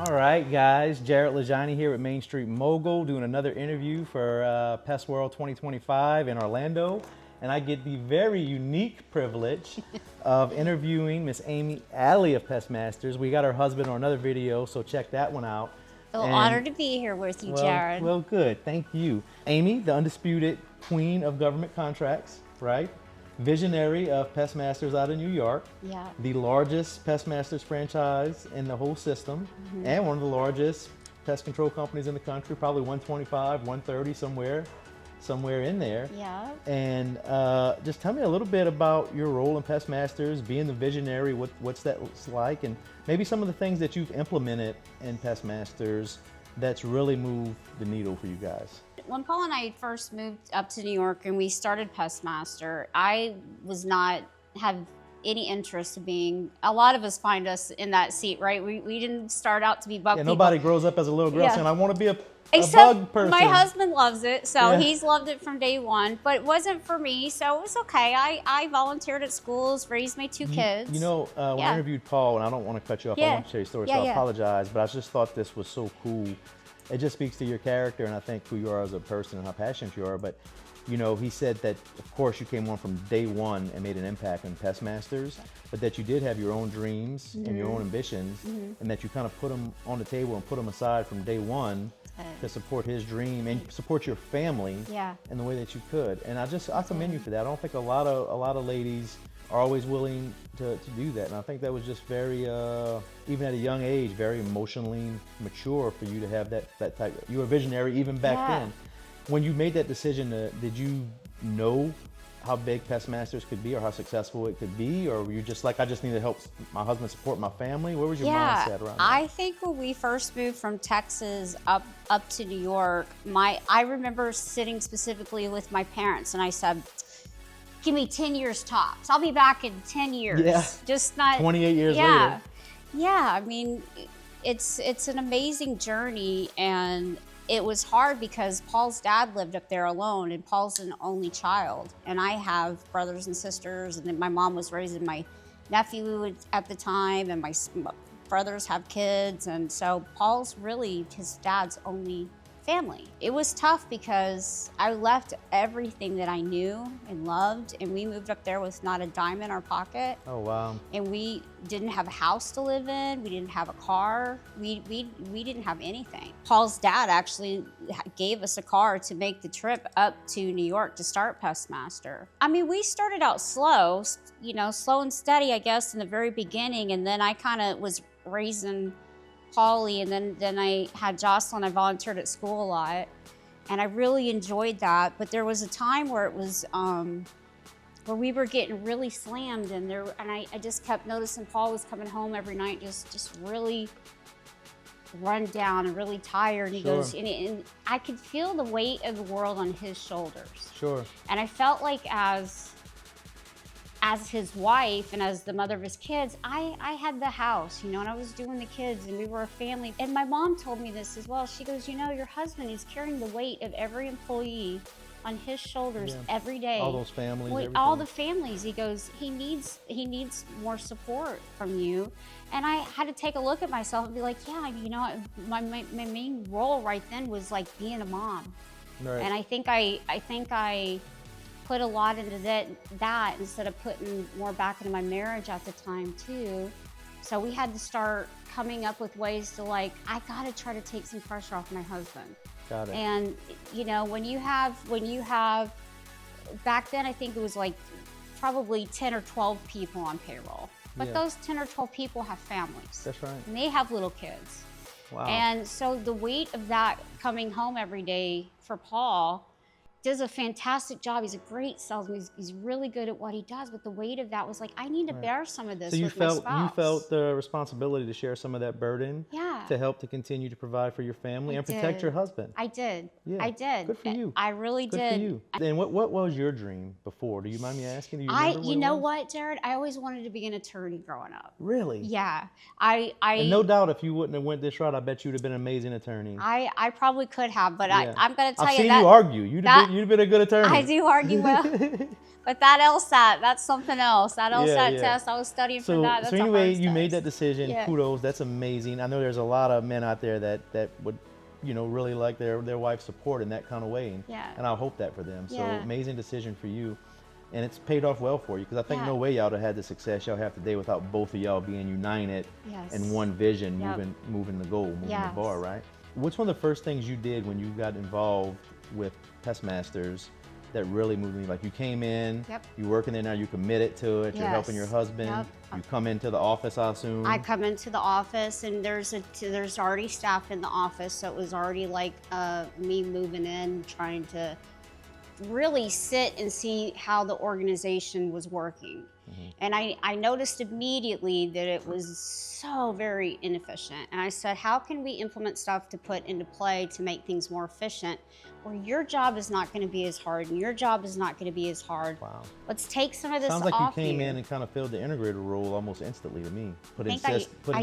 All right, guys. Jared Lajani here with Main Street Mogul doing another interview for Pestworld 2025 in Orlando. And I get the very unique privilege of interviewing Miss Amy Alley of Pestmasters. We got her husband on another video, so check that one out. Well, honored to be here with you, Jared. Well, good. Thank you. Amy, the undisputed queen of government contracts, right? Visionary of Pestmasters out of New York. Yeah. The largest Pestmasters franchise in the whole system, and one of the largest pest control companies in the country, probably 125, 130, somewhere in there. Yeah. And just tell me a little bit about your role in Pestmasters, being the visionary, what's that like, and maybe some of the things that you've implemented in Pestmasters that's really moved the needle for you guys. When Paul and I first moved up to New York and we started Pestmaster, I was not have any interest in being, a lot of us find us in that seat, right? We didn't start out to be bug people. Nobody grows up as a little girl saying, I want to be a Except bug person. my husband loves it, so he's loved it from day one, but it wasn't for me, so it was okay. I volunteered at schools, raised my two kids. You know, when I interviewed Paul, and I don't want to cut you off, I want to share your story, so I apologize, but I just thought this was so cool. It just speaks to your character, and I think who you are as a person and how passionate you are. But, you know, he said that, of course, you came on from day one and made an impact on Pestmasters, but that you did have your own dreams and your own ambitions, and that you kind of put them on the table and put them aside from day one to support his dream and support your family in the way that you could. And I commend you for that. I don't think a lot of ladies are always willing to do that. And I think that was just very, even at a young age, very emotionally mature for you to have that type. You were a visionary even back then. When you made that decision, did you know how big Pestmasters could be or how successful it could be? Or were you just like, I just need to help my husband support my family? What was your mindset around that? I think when we first moved from Texas up to New York, I remember sitting specifically with my parents and I said, give me 10 years tops. I'll be back in 10 years. Yeah. Just not 28 years later. Yeah, I mean, it's an amazing journey, and it was hard because Paul's dad lived up there alone, and Paul's an only child, and I have brothers and sisters, and then my mom was raising my nephew at the time, and my brothers have kids, and so Paul's really his dad's only family. It was tough because I left everything that I knew and loved, and we moved up there with not a dime in our pocket. Oh, wow. And we didn't have a house to live in. We didn't have a car. We didn't have anything. Paul's dad actually gave us a car to make the trip up to New York to start Pestmaster. I mean, we started out slow, slow and steady, I guess, in the very beginning, and then I kind of was raising Polly, and then I had Jocelyn. I volunteered at school a lot, and I really enjoyed that. But there was a time where it was where we were getting really slammed, and I just kept noticing Paul was coming home every night just really run down and really tired. And he goes, and I could feel the weight of the world on his shoulders. Sure. And I felt like as his wife and as the mother of his kids, I had the house, and I was doing the kids, and we were a family. And my mom told me this as well. She goes, your husband is carrying the weight of every employee on his shoulders every day. All those families, all the families. He goes, he needs more support from you. And I had to take a look at myself and be like, my main role right then was like being a mom. Right. And I think I put a lot into that instead of putting more back into my marriage at the time too. So we had to start coming up with ways to I gotta try to take some pressure off my husband. Got it. And when you have, back then I think it was like probably 10 or 12 people on payroll. But those 10 or 12 people have families. That's right. And they have little kids. Wow. And so the weight of that coming home every day for Paul does a fantastic job. He's a great salesman. He's really good at what he does. But the weight of that was like, I need to bear some of this. So you felt the responsibility to share some of that burden. Yeah. To help to continue to provide for your family and protect your husband. I did. Yeah. I did. Good for you. I really did. Good for you. And what was your dream before? Do you mind me asking? Do you remember you know what, Jared? I always wanted to be an attorney growing up. Really? Yeah. And no doubt, if you wouldn't have went this route, I bet you would have been an amazing attorney. I probably could have, but I'm going to tell I've you seen that. you argue. You You've been a good attorney. I do argue well. But that LSAT, that's something else. That LSAT test, I was studying for that. That's so anyway, you made test. that decision. Yeah. Kudos. That's amazing. I know there's a lot of men out there that would, really like their wife's support in that kind of way. And I hope that for them. So amazing decision for you. And it's paid off well for you, because I think no way y'all would have had the success y'all have today without both of y'all being united in one vision, moving the goal, moving the bar, right? What's one of the first things you did when you got involved with Pestmasters that really moved me? Like, you came in, you're working there now, you committed to it, you're helping your husband, you come into the office, I assume? I come into the office, and there's already staff in the office, so it was already like me moving in, trying to really sit and see how the organization was working. And I noticed immediately that it was so very inefficient. And I said, how can we implement stuff to put into play to make things more efficient, where your job is not going to be as hard and your job is not going to be as hard? Wow. Let's take some of this off. Sounds like you came in and kind of filled the integrator role almost instantly to me. Putting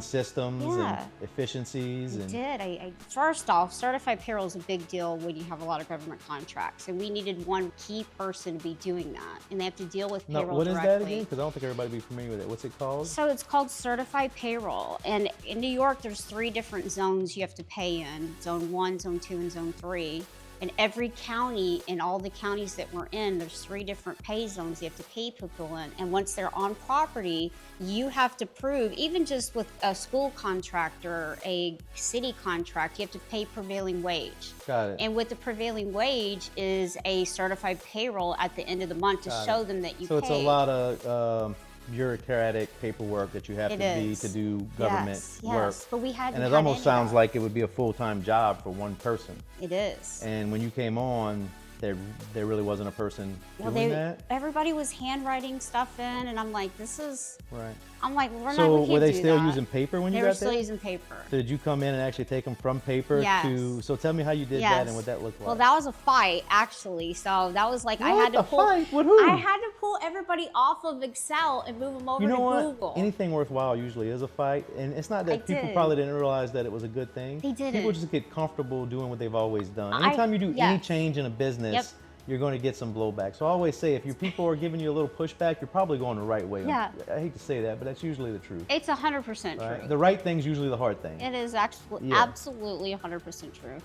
systems and efficiencies. I first off, certified payroll is a big deal when you have a lot of government contracts, and we needed one key person to be doing that, and they have to deal with payroll what directly. Is that again? Because I don't think everybody would be familiar with it. What's it called? So it's called certified payroll, and in New York, there's 3 different zones you have to pay in: Zone 1, Zone 2, and Zone 3. And every county, in all the counties that we're in, there's 3 different pay zones you have to pay people in. And once they're on property, you have to prove, even just with a school contract or a city contract, you have to pay prevailing wage. Got it. And with the prevailing wage is a certified payroll at the end of the month to show them that you paid. So it's a lot of bureaucratic paperwork that you have to do government work. But we hadn't. And it almost sounds like it would be a full-time job for one person. It is. And when you came on, there really wasn't a person doing that? Everybody was handwriting stuff in, and I'm like, this is... Right. I'm like, we're not So we can't were they do still that. using paper when you got there? They were still using paper. So did you come in and actually take them from paper to... So tell me how you did that and what that looked like. Well, that was a fight, actually. So that was like, What? I had to pull... Fight? With who? I had to pull everybody off of Excel and move them over to Google. Anything worthwhile usually is a fight. And it's not that people probably didn't realize that it was a good thing. They didn't. People just get comfortable doing what they've always done. Anytime you do any change in a business, you're going to get some blowback. So I always say, if your people are giving you a little pushback, you're probably going the right way. I hate to say that, but that's usually the truth. It's 100% true. The right thing's usually the hard thing. It is actually absolutely 100% true.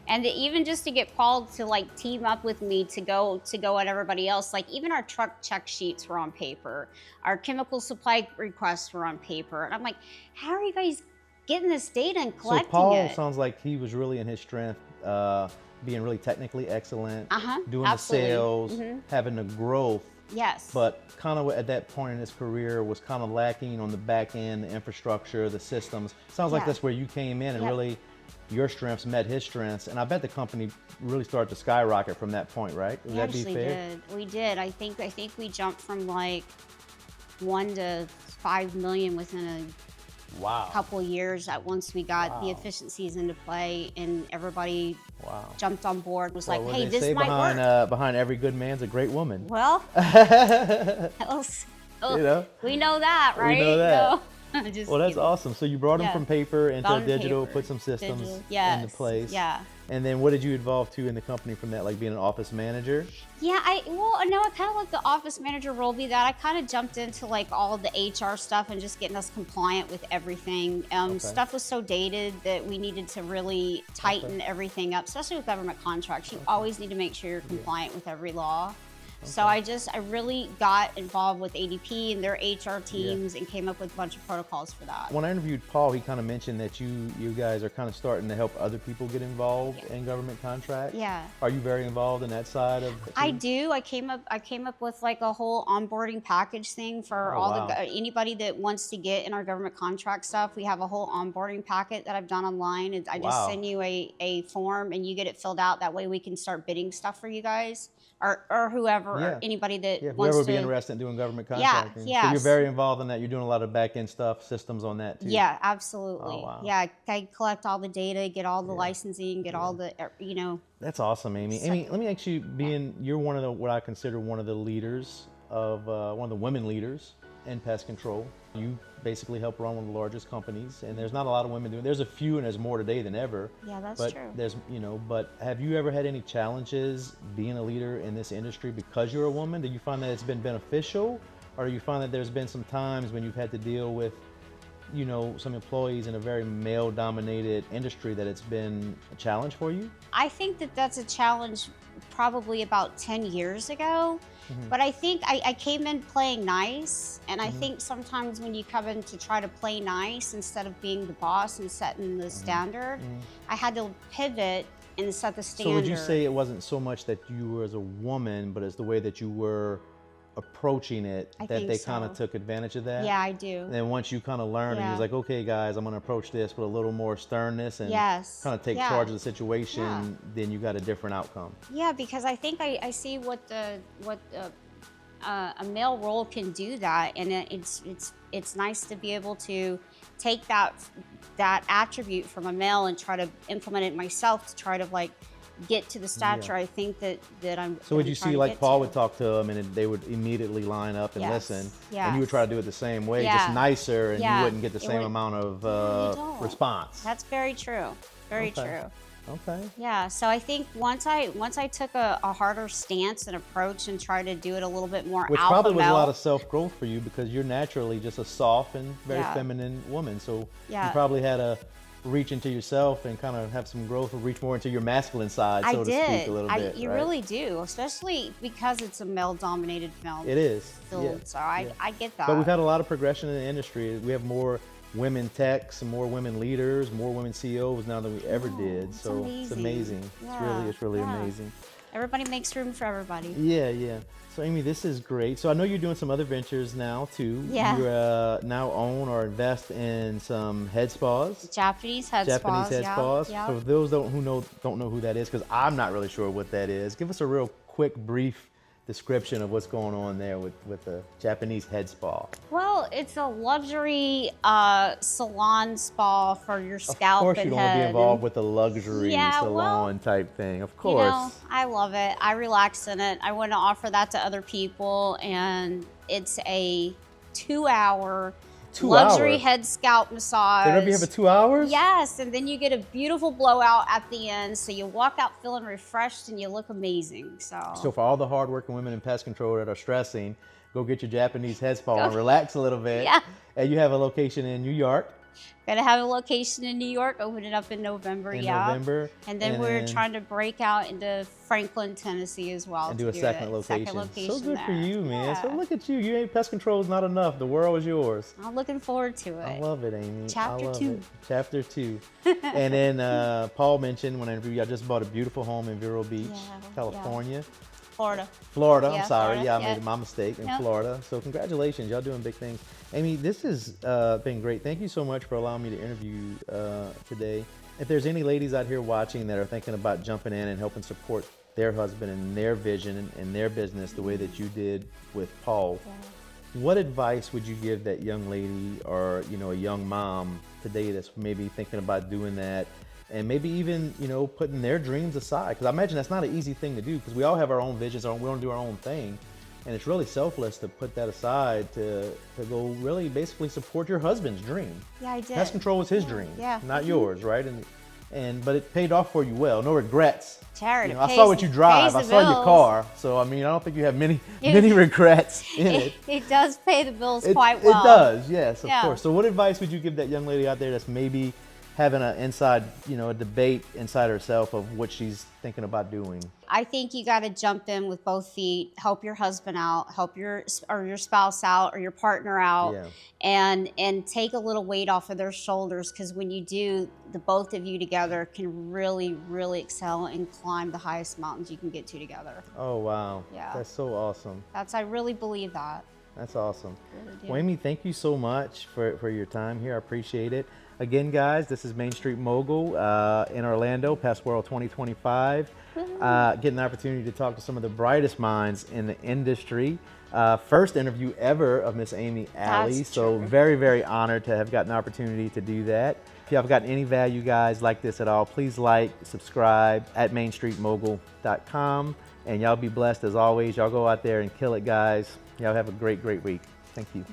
And even just to get Paul to like team up with me to go at everybody else, like even our truck check sheets were on paper, our chemical supply requests were on paper, and I'm like, how are you guys getting this data and collecting it? So Paul sounds like he was really in his strength. Being really technically excellent, doing the sales, having the growth. Yes. But kind of at that point in his career was kind of lacking on the back end, the infrastructure, the systems. Sounds like that's where you came in and really your strengths met his strengths. And I bet the company really started to skyrocket from that point, right? Would that be fair? We did. I think we jumped from like 1 to 5 million within a couple years once we got the efficiencies into play, and everybody jumped on board, was like, hey, this might work. Behind every good man's a great woman. Well, we know that, right? We know that. No. Well, that's awesome. So you brought them from paper into digital, put some systems into place. Yeah. And then what did you evolve to in the company from that, like being an office manager? Yeah, I kind of let the office manager role be that. I kind of jumped into like all the HR stuff and just getting us compliant with everything. Stuff was so dated that we needed to really tighten everything up, especially with government contracts. You always need to make sure you're compliant with every law. So I really got involved with ADP and their HR teams and came up with a bunch of protocols for that. When I interviewed Paul, he kind of mentioned that you guys are kind of starting to help other people get involved in government contracts. Yeah. Are you very involved in that side of it? I do. I came up with like a whole onboarding package thing for anybody that wants to get in our government contract stuff. We have a whole onboarding packet that I've done online, and I just send you a form and you get it filled out. That way we can start bidding stuff for you guys. Or whoever, or anybody that wants to. Whoever would be interested in doing government contracting. Yeah. So you're very involved in that. You're doing a lot of back-end stuff, systems on that too. Yeah, absolutely. Oh, wow. Yeah, I collect all the data, get all the licensing, get all the, That's awesome, Amy. Amy, let me ask you, you're one of what I consider one of the leaders of, one of the women leaders in pest control. You basically help run one of the largest companies, and there's not a lot of women doing it. There's a few, and there's more today than ever. Yeah, that's but true. There's, but have you ever had any challenges being a leader in this industry because you're a woman? Do you find that it's been beneficial, or do you find that there's been some times when you've had to deal with, some employees in a very male-dominated industry that it's been a challenge for you? I think that that's a challenge probably about 10 years ago. But I think I came in playing nice, and I think sometimes when you come in to try to play nice instead of being the boss and setting the standard, I had to pivot and set the standard. So would you say it wasn't so much that you were as a woman, but it's the way that you were approaching it that they kind of took advantage of that? Yeah, I do. And then once you kind of learned and you was like, okay guys, I'm going to approach this with a little more sternness and kind of take charge of the situation, then you got a different outcome. Yeah, because I think I see what a male role can do that, and it's nice to be able to take that attribute from a male and try to implement it myself to try to like get to the stature I think that I'm. So would you see like Paul would talk to them and they would immediately line up and listen, and you would try to do it the same way, just nicer, and you wouldn't get the same amount of response. That's very true. Very true. Okay. Yeah, so I think once I took a harder stance and approach and tried to do it a little bit more Which alpha probably was male, a lot of self-growth for you because you're naturally just a soft and very feminine woman. So you probably had to reach into yourself and kind of have some growth or reach more into your masculine side, so to speak, a little bit. You really do, especially because it's a male-dominated film. It is. Field, so I get that. But we've had a lot of progression in the industry. We have more women techs, more women leaders, more women CEOs now than we ever did. So it's amazing. It's really amazing. Everybody makes room for everybody. Yeah. So Amy, this is great. So I know you're doing some other ventures now too. Yeah. You now own or invest in some head spas. Japanese head spas. Yeah. For those who don't know who that is, because I'm not really sure what that is. Give us a real quick, brief description of what's going on there with the Japanese head spa. Well, it's a luxury salon spa for your scalp and head. Of course you don't want to be involved with the luxury salon type thing, of course. I love it. I relax in it. I want to offer that to other people, and it's a 2-hour luxury head scalp massage. Did you have a 2 hours? Yes, and then you get a beautiful blowout at the end, so you walk out feeling refreshed and you look amazing. So for all the hardworking women in pest control that are stressing, go get your Japanese head spa and relax a little bit. Yeah. And you have a location in New York. Gonna have a location in New York, open it up in November. November. And then we're trying to break out into Franklin, Tennessee as well. And do a second location. So good for you, man. Yeah. So look at you. You ain't pest control is not enough. The world is yours. I'm looking forward to it. I love it, Amy. Chapter 2. Chapter 2. And then Paul mentioned when I interviewed you, I just bought a beautiful home in Vero Beach, California. Florida, I'm sorry. I made my mistake in Florida. So congratulations, y'all doing big things. Amy, this has been great. Thank you so much for allowing me to interview today. If there's any ladies out here watching that are thinking about jumping in and helping support their husband and their vision and their business the way that you did with Paul, what advice would you give that young lady or a young mom today that's maybe thinking about doing that? And maybe even, putting their dreams aside. Because I imagine that's not an easy thing to do because we all have our own visions, we want to do our own thing. And it's really selfless to put that aside to go really basically support your husband's dream. Yeah, I did. Pest control was his dream, not yours, right? But it paid off for you well. No regrets. Charity. I saw what you drive. I saw your car. So, I don't think you have many regrets in it. It does pay the bills quite well. It does, yes, of course. So what advice would you give that young lady out there that's maybe having a debate inside herself of what she's thinking about doing? I think you got to jump in with both feet, help your husband out, help your spouse out or your partner out, and take a little weight off of their shoulders, because when you do, the both of you together can really, really excel and climb the highest mountains you can get to together. Oh, wow. Yeah. That's so awesome. I really believe that. That's awesome. Really do. Well, Amy, thank you so much for your time here. I appreciate it. Again, guys, this is Main Street Mogul in Orlando, Pestworld 2025. Getting the opportunity to talk to some of the brightest minds in the industry. First interview ever of Miss Amy Alley. So very, very honored to have gotten the opportunity to do that. If you have gotten any value, guys, like this at all, please like, subscribe at mainstreetmogul.com. And y'all be blessed as always. Y'all go out there and kill it, guys. Y'all have a great, great week. Thank you.